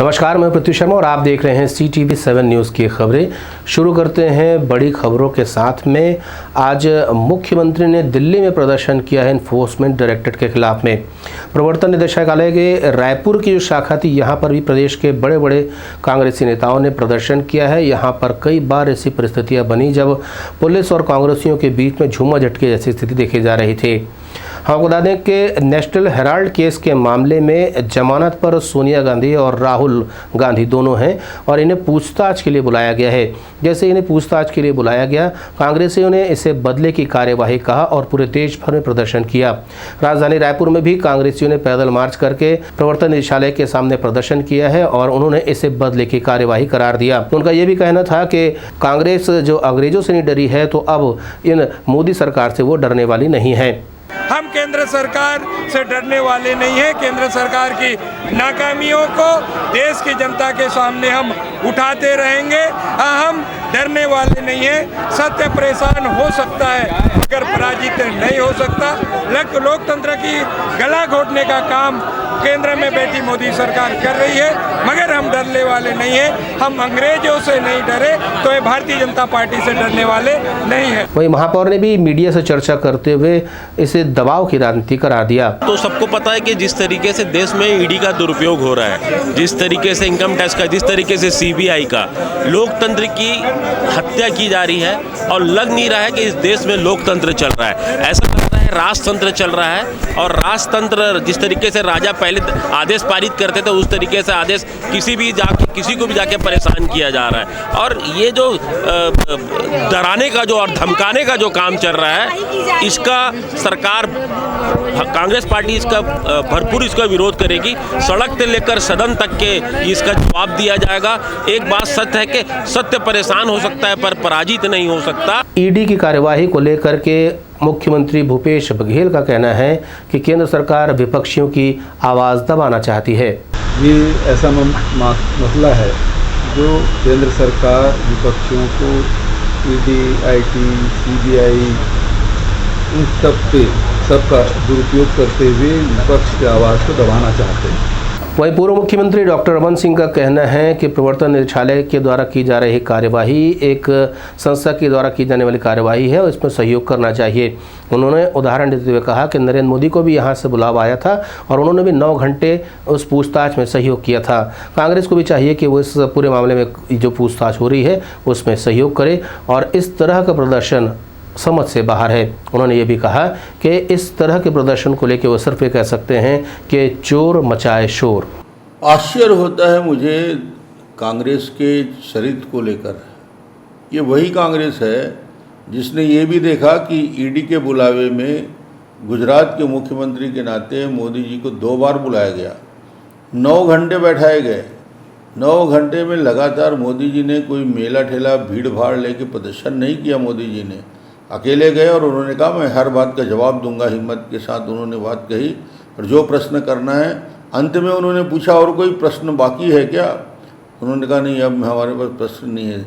नमस्कार, मैं पृथ्वी शर्मा और आप देख रहे हैं CTV7 न्यूज़ की खबरें। शुरू करते हैं बड़ी खबरों के साथ में। आज मुख्यमंत्री ने दिल्ली में प्रदर्शन किया है एनफोर्समेंट डायरेक्टरेट के खिलाफ में। प्रवर्तन निदेशालय के रायपुर की जो शाखा थी, यहाँ पर भी प्रदेश के बड़े बड़े कांग्रेसी नेताओं ने प्रदर्शन किया है। यहाँ पर कई बार ऐसी परिस्थितियाँ बनी जब पुलिस और कांग्रेसियों के बीच में झूमा झटके जैसी स्थिति देखी जा रही थी। हम बता दें कि नेशनल हेराल्ड केस के मामले में जमानत पर सोनिया गांधी और राहुल गांधी दोनों हैं और इन्हें पूछताछ के लिए बुलाया गया है। जैसे इन्हें पूछताछ के लिए बुलाया गया, कांग्रेसियों ने इसे बदले की कार्यवाही कहा और पूरे देश भर में प्रदर्शन किया। राजधानी रायपुर में भी कांग्रेसियों ने पैदल मार्च करके प्रवर्तन निदेशालय के सामने प्रदर्शन किया है और उन्होंने इसे बदले की कार्यवाही करार दिया। उनका यह भी कहना था कि कांग्रेस जो अंग्रेजों से नहीं डरी है, तो अब इन मोदी सरकार से वो डरने वाली नहीं है। हम केंद्र सरकार से डरने वाले नहीं हैं। केंद्र सरकार की नाकामियों को देश की जनता के सामने हम उठाते रहेंगे। हम डरने वाले नहीं हैं। सत्य परेशान हो सकता है मगर पराजित नहीं हो सकता। लोकतंत्र की गला घोटने का काम केंद्र में बैठी मोदी सरकार कर रही है, मगर हम डरने वाले नहीं हैं। हम अंग्रेजों से नहीं डरे तो ये भारतीय जनता पार्टी से डरने वाले नहीं है। वहीं महापौर ने भी मीडिया से चर्चा करते हुए इसे दबाव की राजनीति करार दिया। तो सबको पता है कि जिस तरीके से देश में ईडी का दुरुपयोग हो रहा है, जिस तरीके से इनकम टैक्स का, जिस तरीके से CBI का, लोकतंत्र की हत्या की जा रही है और लग नहीं रहा है कि इस देश में लोकतंत्र चल रहा है। ऐसा लगता है राजतंत्र चल रहा है और राजतंत्र जिस तरीके से राजा पहले आदेश पारित करते थे, उस तरीके से आदेश किसी को भी जाके परेशान किया जा रहा है। और ये जो डराने का जो और धमकाने का जो काम चल रहा है, इसका सरकार कांग्रेस पार्टी इसका भरपूर इसका विरोध करेगी। सड़क से लेकर सदन तक के इसका जवाब दिया जाएगा। एक बात सत्य है कि सत्य परेशान हो सकता है पर पराजित नहीं हो सकता। ईडी की कार्यवाही को लेकर के मुख्यमंत्री भूपेश बघेल का कहना है कि केंद्र सरकार विपक्षियों की आवाज़ दबाना चाहती है। ये ऐसा मसला है जो केंद्र सरकार विपक्षियों को ईडी, IT, CBI इन सबका दुरुपयोग करते हुए विपक्ष की आवाज़ को दबाना चाहते हैं। वहीं पूर्व मुख्यमंत्री डॉक्टर रमन सिंह का कहना है कि प्रवर्तन निदेशालय के द्वारा की जा रही कार्यवाही एक संस्था के द्वारा की जाने वाली कार्यवाही है और इसमें सहयोग करना चाहिए। उन्होंने उदाहरण देते हुए कहा कि नरेंद्र मोदी को भी यहाँ से बुलावा आया था और उन्होंने भी 9 घंटे उस पूछताछ में सहयोग किया था। कांग्रेस को भी चाहिए कि वो इस पूरे मामले में जो पूछताछ हो रही है उसमें सहयोग करे और इस तरह का प्रदर्शन समझ से बाहर है। उन्होंने ये भी कहा कि इस तरह के प्रदर्शन को लेकर वो सिर्फ ये कह सकते हैं कि चोर मचाए शोर। आश्चर्य होता है मुझे कांग्रेस के चरित्र को लेकर। ये वही कांग्रेस है जिसने ये भी देखा कि ईडी के बुलावे में गुजरात के मुख्यमंत्री के नाते मोदी जी को 2 बार बुलाया गया, 9 घंटे बैठाए गए। 9 घंटे में लगातार मोदी जी ने कोई मेला ठेला भीड़ भाड़ लेके प्रदर्शन नहीं किया। मोदी जी ने अकेले गए और उन्होंने कहा मैं हर बात का जवाब दूंगा। हिम्मत के साथ उन्होंने बात कही और जो प्रश्न करना है, अंत में उन्होंने पूछा और कोई प्रश्न बाकी है क्या? उन्होंने कहा नहीं, अब हमारे पास प्रश्न नहीं है।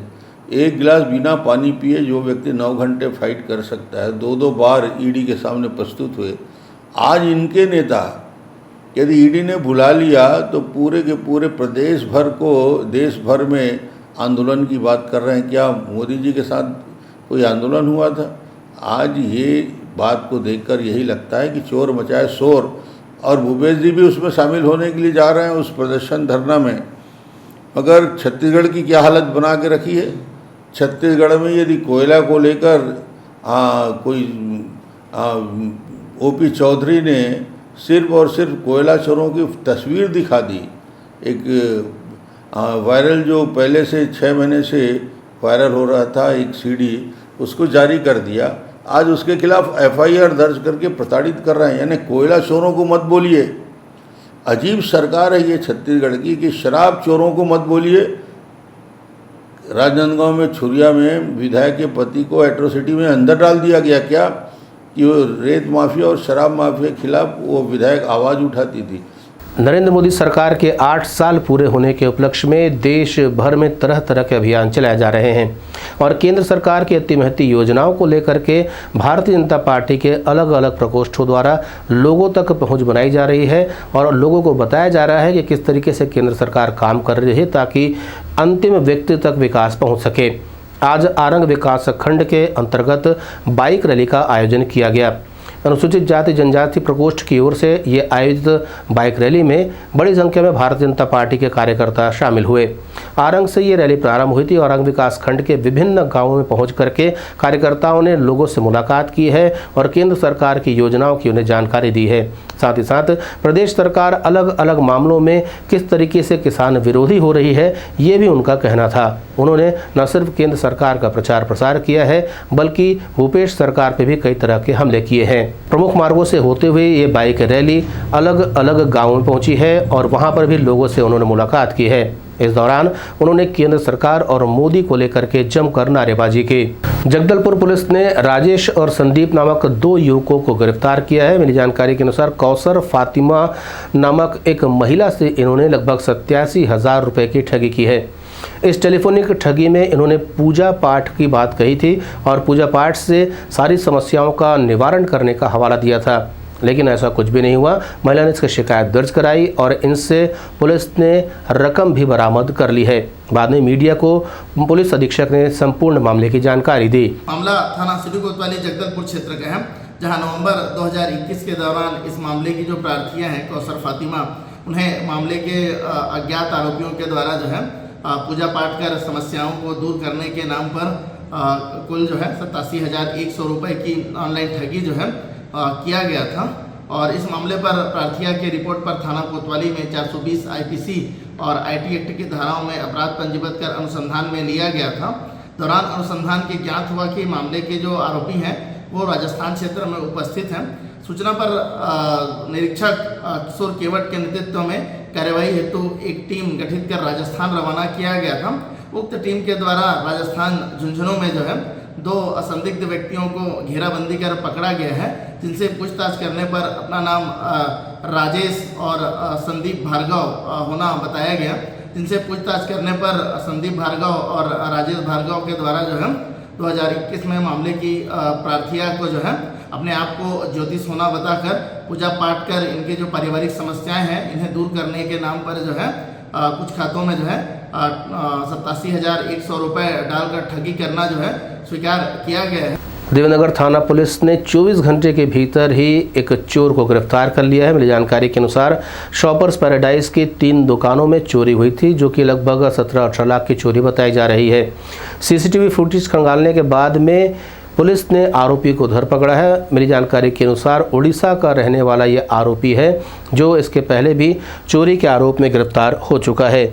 1 गिलास बिना पानी पिए जो व्यक्ति 9 घंटे फाइट कर सकता है, 2-2 बार ईडी के सामने प्रस्तुत हुए। आज इनके नेता यदि ईडी ने बुला लिया तो पूरे के पूरे प्रदेश भर को, देश भर में आंदोलन की बात कर रहे हैं। क्या मोदी जी के साथ कोई आंदोलन हुआ था? आज ये बात को देखकर यही लगता है कि चोर मचाए शोर। और भूपेश जी भी उसमें शामिल होने के लिए जा रहे हैं उस प्रदर्शन धरना में। मगर छत्तीसगढ़ की क्या हालत बना के रखी है। छत्तीसगढ़ में यदि कोयला को लेकर कोई OP चौधरी ने सिर्फ और सिर्फ कोयला चोरों की तस्वीर दिखा दी। एक वायरल जो पहले से 6 महीने से वायरल हो रहा था एक CD, उसको जारी कर दिया। आज उसके खिलाफ FIR दर्ज करके प्रताड़ित कर रहे हैं। यानी कोयला चोरों को मत बोलिए। अजीब सरकार है ये छत्तीसगढ़ की कि शराब चोरों को मत बोलिए। राजनांदगांव में छुरिया में विधायक के पति को एट्रोसिटी में अंदर डाल दिया गया। क्या कि वो रेत माफिया और शराब माफिया के खिलाफ वो विधायक आवाज़ उठाती थी। नरेंद्र मोदी सरकार के 8 साल पूरे होने के उपलक्ष्य में देश भर में तरह तरह के अभियान चलाए जा रहे हैं और केंद्र सरकार की अतिमहती योजनाओं को लेकर के भारतीय जनता पार्टी के अलग अलग प्रकोष्ठों द्वारा लोगों तक पहुंच बनाई जा रही है और लोगों को बताया जा रहा है कि किस तरीके से केंद्र सरकार काम कर रही है ताकि अंतिम व्यक्ति तक विकास पहुँच सके। आज आरंग विकास खंड के अंतर्गत बाइक रैली का आयोजन किया गया। अनुसूचित जाति जनजाति प्रकोष्ठ की ओर से ये आयोजित बाइक रैली में बड़ी संख्या में भारतीय जनता पार्टी के कार्यकर्ता शामिल हुए। आरंग से ये रैली प्रारंभ हुई थी और आरंग विकास खंड के विभिन्न गांवों में पहुंच करके कार्यकर्ताओं ने लोगों से मुलाकात की है और केंद्र सरकार की योजनाओं की उन्हें जानकारी दी है। साथ ही साथ प्रदेश सरकार अलग अलग मामलों में किस तरीके से किसान विरोधी हो रही है ये भी उनका कहना था। उन्होंने न सिर्फ केंद्र सरकार का प्रचार प्रसार किया है बल्कि भूपेश सरकार पर भी कई तरह के हमले किए हैं। प्रमुख मार्गों से होते हुए ये बाइक रैली अलग अलग गांवों में पहुंची है और वहां पर भी लोगों से उन्होंने मुलाकात की है। इस दौरान उन्होंने केंद्र सरकार और मोदी को लेकर के जमकर नारेबाजी की। जगदलपुर पुलिस ने राजेश और संदीप नामक 2 युवकों को गिरफ्तार किया है। मिली जानकारी के अनुसार कौसर फातिमा नामक एक महिला से इन्होंने लगभग 87,000 रुपए की ठगी की है। इस टेलीफोनिक ठगी में इन्होंने पूजा पाठ की बात कही थी और पूजा पाठ से सारी समस्याओं का निवारण करने का हवाला दिया था, लेकिन ऐसा कुछ भी नहीं हुआ। महिला ने इसकी शिकायत दर्ज कराई और इनसे पुलिस ने रकम भी बरामद कर ली है। बाद में मीडिया को पुलिस अधीक्षक ने संपूर्ण मामले की जानकारी दी। मामला थाना सिटी कोतवाली जगदलपुर क्षेत्र का है, जहां नवंबर 2021 के दौरान इस मामले की जो प्रार्थियां हैं कौसर फातिमा, उन्हें मामले के अज्ञात आरोपियों के द्वारा जो है पूजा पाठ कर समस्याओं को दूर करने के नाम पर कुल जो है 87,100 रुपये की ऑनलाइन ठगी जो है किया गया था। और इस मामले पर प्रार्थिया के रिपोर्ट पर थाना कोतवाली में 420 IPC और IT एक्ट की धाराओं में अपराध पंजीबद्ध कर अनुसंधान में लिया गया था। दौरान अनुसंधान के ज्ञात हुआ कि मामले के जो आरोपी हैं वो राजस्थान क्षेत्र में उपस्थित हैं। सूचना पर निरीक्षक किशोर केवट के नेतृत्व में कार्यवाही हेतु एक टीम गठित कर राजस्थान रवाना किया गया था। उक्त टीम के द्वारा राजस्थान झुंझुनू में जो है 2 संदिग्ध व्यक्तियों को घेराबंदी कर पकड़ा गया है, जिनसे पूछताछ करने पर अपना नाम राजेश और संदीप भार्गव होना बताया गया। जिनसे पूछताछ करने पर संदीप भार्गव और राजेश भार्गव के द्वारा जो है 2021 में मामले की प्रार्थिया को जो है अपने आप को ज्योति सोना बताकर पूजा पाठ कर इनके जो पारिवारिक समस्याएं हैं इन्हें दूर करने के नाम पर जो है कुछ खातों में जो है 87,100 रुपये डालकर ठगी करना जो है स्वीकार किया गया है। देवनगर थाना पुलिस ने 24 घंटे के भीतर ही एक चोर को गिरफ्तार कर लिया है। मिली जानकारी के अनुसार शॉपर्स पैराडाइज की 3 दुकानों में चोरी हुई थी, जो कि लगभग 17-18 लाख की चोरी बताई जा रही है। CCTV फुटेज खंगालने के बाद में पुलिस ने आरोपी को धर पकड़ा है। मिली जानकारी के अनुसार उड़ीसा का रहने वाला ये आरोपी है, जो इसके पहले भी चोरी के आरोप में गिरफ्तार हो चुका है।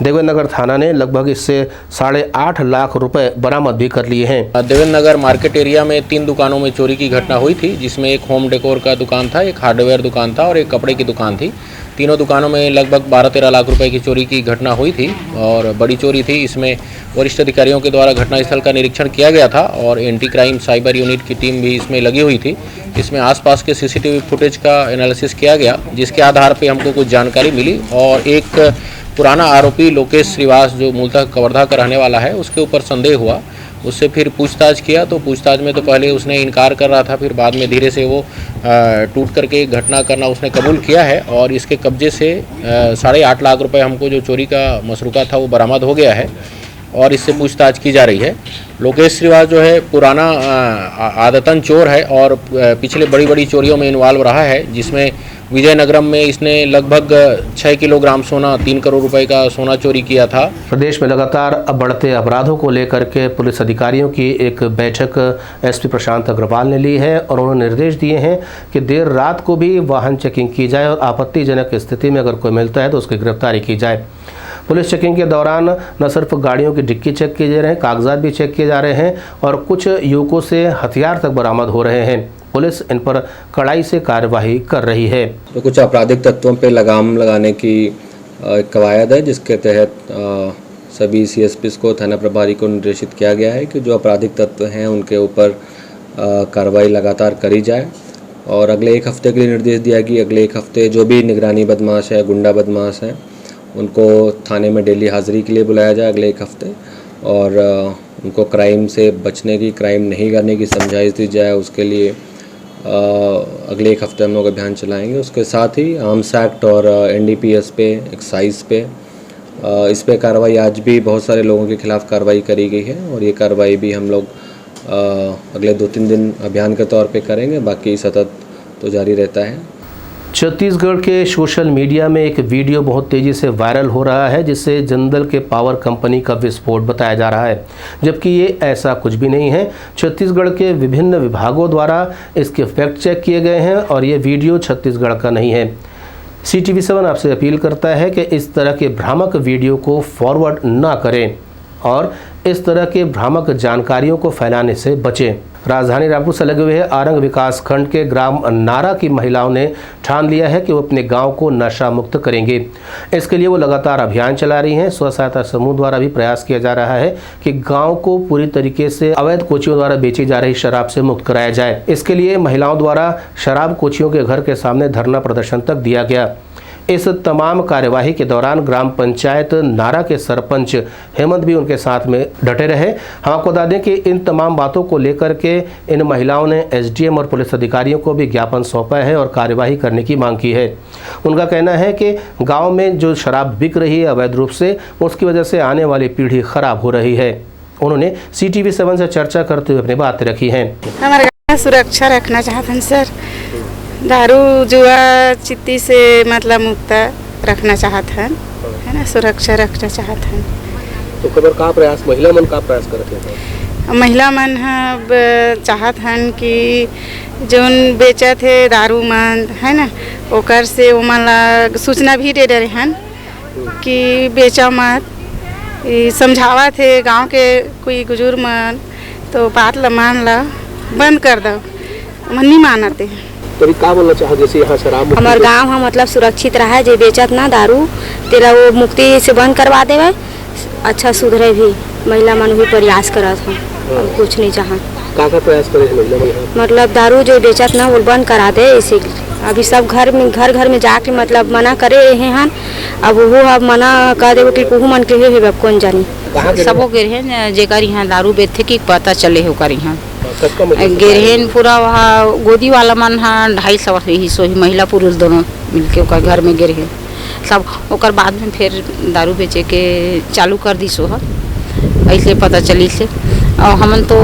देवेंद्र थाना ने लगभग इससे 8.5 लाख रुपए बरामद भी कर लिए हैं। देवेंद्र मार्केट एरिया में 3 दुकानों में चोरी की घटना हुई थी, जिसमें एक होम डेकोर का दुकान था, एक हार्डवेयर दुकान था और एक कपड़े की दुकान थी। तीनों दुकानों में लगभग 12-13 लाख रुपए की चोरी की घटना हुई थी और बड़ी चोरी थी। इसमें वरिष्ठ अधिकारियों के द्वारा घटनास्थल का निरीक्षण किया गया था और एंटी क्राइम साइबर यूनिट की टीम भी इसमें लगी हुई थी। इसमें आसपास के CCTV फुटेज का एनालिसिस किया गया, जिसके आधार पर हमको कुछ जानकारी मिली और एक पुराना आरोपी लोकेश श्रीवास, जो मूलतः कवर्धा का रहने वाला है, उसके ऊपर संदेह हुआ। उससे फिर पूछताछ किया तो पूछताछ में तो पहले उसने इनकार कर रहा था, फिर बाद में धीरे से वो टूट करके घटना करना उसने कबूल किया है और इसके कब्जे से 8.5 लाख रुपए हमको जो चोरी का मसरूका था वो बरामद हो गया है और इससे पूछताछ की जा रही है। लोकेश श्रीवास जो है पुराना आदतन चोर है और पिछले बड़ी बड़ी चोरियों में इन्वॉल्व रहा है, जिसमें विजयनगरम में इसने लगभग 6 किलोग्राम सोना, 3 करोड़ रुपए का सोना चोरी किया था। प्रदेश में लगातार बढ़ते अपराधों को लेकर के पुलिस अधिकारियों की एक बैठक SP प्रशांत अग्रवाल ने ली है और उन्होंने निर्देश दिए हैं कि देर रात को भी वाहन चेकिंग की जाए और आपत्तिजनक स्थिति में अगर कोई मिलता है तो उसकी गिरफ्तारी की जाए। पुलिस चेकिंग के दौरान न सिर्फ गाड़ियों की डिक्की चेक किए जा रहे हैं, कागजात भी चेक किए जा रहे हैं और कुछ युवकों से हथियार तक बरामद हो रहे हैं। पुलिस इन पर कड़ाई से कार्यवाही कर रही है। तो कुछ आपराधिक तत्वों पे लगाम लगाने की कवायद है, जिसके तहत सभी CSPs को, थाना प्रभारी को निर्देशित किया गया है कि जो आपराधिक तत्व हैं उनके ऊपर कार्रवाई लगातार करी जाए और अगले 1 हफ्ते के लिए निर्देश दिया कि अगले 1 हफ्ते जो भी निगरानी बदमाश है, गुंडा बदमाश है, उनको थाने में डेली हाज़िरी के लिए बुलाया जाए अगले 1 हफ्ते, और उनको क्राइम से बचने की, क्राइम नहीं करने की समझाइश दी जाए। उसके लिए अगले 1 हफ्ते हम लोग अभियान चलाएंगे। उसके साथ ही आर्म्स एक्ट और NDPS पे, एक्साइज पे, इस पे कार्रवाई आज भी बहुत सारे लोगों के खिलाफ़ कार्रवाई करी गई है, और ये कार्रवाई भी हम लोग अगले 2-3 दिन अभियान के तौर पे करेंगे, बाकी सतत तो जारी रहता है। छत्तीसगढ़ के सोशल मीडिया में एक वीडियो बहुत तेज़ी से वायरल हो रहा है, जिसे जिंदल के पावर कंपनी का विस्फोट बताया जा रहा है, जबकि ये ऐसा कुछ भी नहीं है। छत्तीसगढ़ के विभिन्न विभागों द्वारा इसके फैक्ट चेक किए गए हैं और ये वीडियो छत्तीसगढ़ का नहीं है। CTV7 आपसे अपील करता है कि इस तरह के भ्रामक वीडियो को फॉरवर्ड ना करें और इस तरह के भ्रामक जानकारियों को फैलाने से बचें। राजधानी रायपुर से लगे हुए आरंग विकास खंड के ग्राम नारा की महिलाओं ने ठान लिया है कि वो अपने गांव को नशा मुक्त करेंगे। इसके लिए वो लगातार अभियान चला रही हैं। स्व सहायता समूह द्वारा भी प्रयास किया जा रहा है कि गांव को पूरी तरीके से अवैध कोचियों द्वारा बेची जा रही शराब से मुक्त कराया जाए। इसके लिए महिलाओं द्वारा शराब कोचियों के घर के सामने धरना प्रदर्शन तक दिया गया। इस तमाम कार्यवाही के दौरान ग्राम पंचायत नारा के सरपंच हेमंत भी उनके साथ में डटे रहे। हम आपको बता दें कि इन तमाम बातों को लेकर के इन महिलाओं ने SDM और पुलिस अधिकारियों को भी ज्ञापन सौंपा है और कार्यवाही करने की मांग की है। उनका कहना है कि गांव में जो शराब बिक रही है अवैध रूप से, उसकी वजह से आने वाली पीढ़ी खराब हो रही है। उन्होंने CTV7 से चर्चा करते हुए अपनी बातें रखी हैं। हमारे गाँव सुरक्षा रखना चाहते हैं सर, दारू जुआ चित्ती से मतलब मुक्त रखना चाहते हैं, है ना, सुरक्षा रखना चाहते हैं। तो खबर का प्रयास महिला मन का प्रयास करते हैं। महिला मन चाहत हैं कि जोन बेचत है दारू मन, है ना, ओकर से ओमन ला सूचना भी दे रहे हैं कि बेचा मत। समझावत है गांव के कोई बुजुर्ग मन, तो बात ला मान ला बंद कर दो, मन नहीं मानते हैं। तो क्या बोलना चाहो, जैसे यहाँ शराब हमार गांव हम मतलब सुरक्षित रहा, जो बेचत ना दारू तेरा वो मुक्ति से बंद करवा देवे, अच्छा सुधरे भी। महिला मन भी प्रयास करत हैं, कुछ नहीं चाह का प्रयास करे महिला मन, मतलब दारू जो बेचत ना वो बंद करा दे। इसी अभी सब घर में जाके मतलब मना करे हैं। अब वो अब मना कर दे कि कुहू मन के है कौन जानी सबो गिरहन जेकर यहाँ दारू बेचते कि पता चले होकर यहाँ गिरहन पूरा वहाँ गोदी वाला मन हाँ 250 ही सो ही महिला पुरुष दोनों मिलके ओकर घर में गिरहन सब। ओकर बाद में फिर दारू बेचे के चालू कर दी सो ऐसे पता चली से। और हमन तो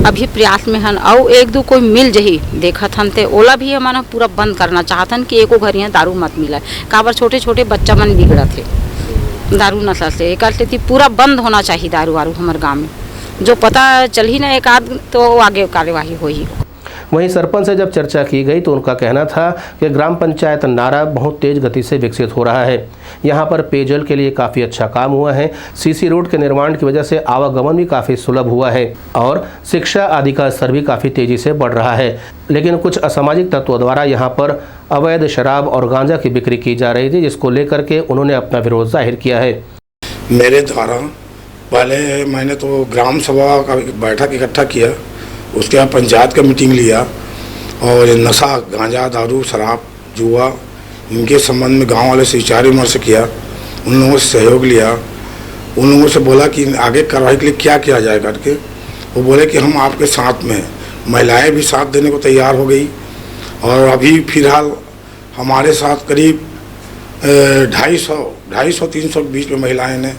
अभी प्रयास में हन और 1-2 कोई मिल जही देखत हन ते ओला भी हमारा पूरा बंद करना चाहतन कि एको घर यहाँ दारू मत मिला। काबर छोटे बच्चा मन बिगड़ा थे दारू नशा से, एक से पूरा बंद होना चाहिए दारू वारू हमारे गाँव में। जो पता चल ही ना एक आध तो आगे कार्यवाही हुई। वहीं सरपंच से जब चर्चा की गई तो उनका कहना था कि ग्राम पंचायत नारा बहुत तेज गति से विकसित हो रहा है। यहाँ पर पेयजल के लिए काफ़ी अच्छा काम हुआ है। CC रोड के निर्माण की वजह से आवागमन भी काफ़ी सुलभ हुआ है और शिक्षा आदि का स्तर भी काफ़ी तेजी से बढ़ रहा है। लेकिन कुछ असामाजिक तत्वों द्वारा यहाँ पर अवैध शराब और गांजा की बिक्री की जा रही थी, जिसको लेकर के उन्होंने अपना विरोध जाहिर किया है। मेरे द्वारा पहले मैंने तो ग्राम सभा का बैठक इकट्ठा किया, उसके बाद पंचायत का मीटिंग लिया और नशा गांजा दारू शराब जुआ इनके संबंध में गांव वाले से विचार विमर्श किया। उन लोगों से सहयोग लिया, उन लोगों से बोला कि आगे कार्रवाई के लिए क्या किया जाए करके। वो बोले कि हम आपके साथ में हैं। महिलाएं भी साथ देने को तैयार हो गई और अभी फिलहाल हमारे साथ करीब 250-300 के बीच में महिलाएं ने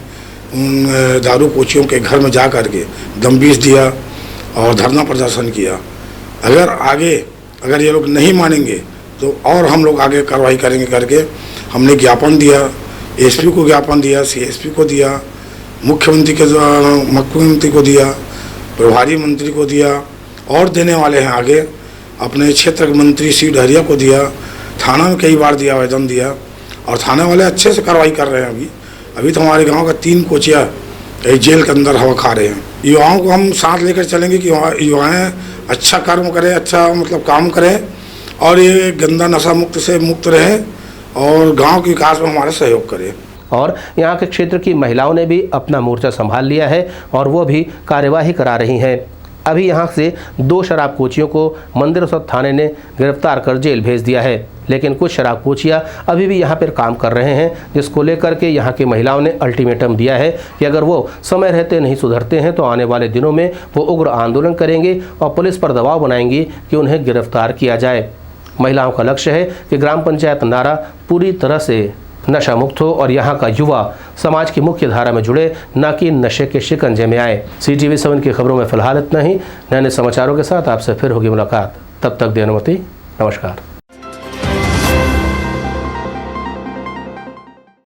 उन दारू कोचियों के घर में जा कर के दमबीस दिया और धरना प्रदर्शन किया। अगर ये लोग नहीं मानेंगे तो और हम लोग आगे कार्रवाई करेंगे करके हमने ज्ञापन दिया। SP को ज्ञापन दिया, CSP को दिया, मुख्यमंत्री को दिया, प्रभारी मंत्री को दिया और देने वाले हैं आगे। अपने क्षेत्र के मंत्री C डहरिया को दिया, थाना में कई बार दिया, आवेदन दिया और थाने वाले अच्छे से कार्रवाई कर रहे हैं। अभी तो हमारे गांव का 3 कोचिया जेल के अंदर हवा खा रहे हैं। युवाओं को हम साथ लेकर चलेंगे कि युवाएं अच्छा कर्म करें, अच्छा मतलब काम करें और ये गंदा नशा मुक्त से मुक्त रहें और गांव के विकास में हमारा सहयोग करें। और यहाँ के क्षेत्र की महिलाओं ने भी अपना मोर्चा संभाल लिया है और वो भी कार्यवाही करा रही हैं। अभी यहां से 2 शराब कोचियों को मंदिरसौध थाने ने गिरफ्तार कर जेल भेज दिया है, लेकिन कुछ शराब कोचियां अभी भी यहां पर काम कर रहे हैं, जिसको लेकर के यहां की महिलाओं ने अल्टीमेटम दिया है कि अगर वो समय रहते नहीं सुधरते हैं तो आने वाले दिनों में वो उग्र आंदोलन करेंगे और पुलिस पर दबाव बनाएंगी कि उन्हें गिरफ्तार किया जाए। महिलाओं का लक्ष्य है कि ग्राम पंचायत नारा पूरी तरह से नशा मुक्त हो और यहाँ का युवा समाज की मुख्य धारा में जुड़े, न कि नशे के शिकंजे में आए। CTV 7 की खबरों में फिलहाल इतना ही। नए समाचारों के साथ आपसे फिर होगी मुलाकात। तब तक देनुमति, नमस्कार।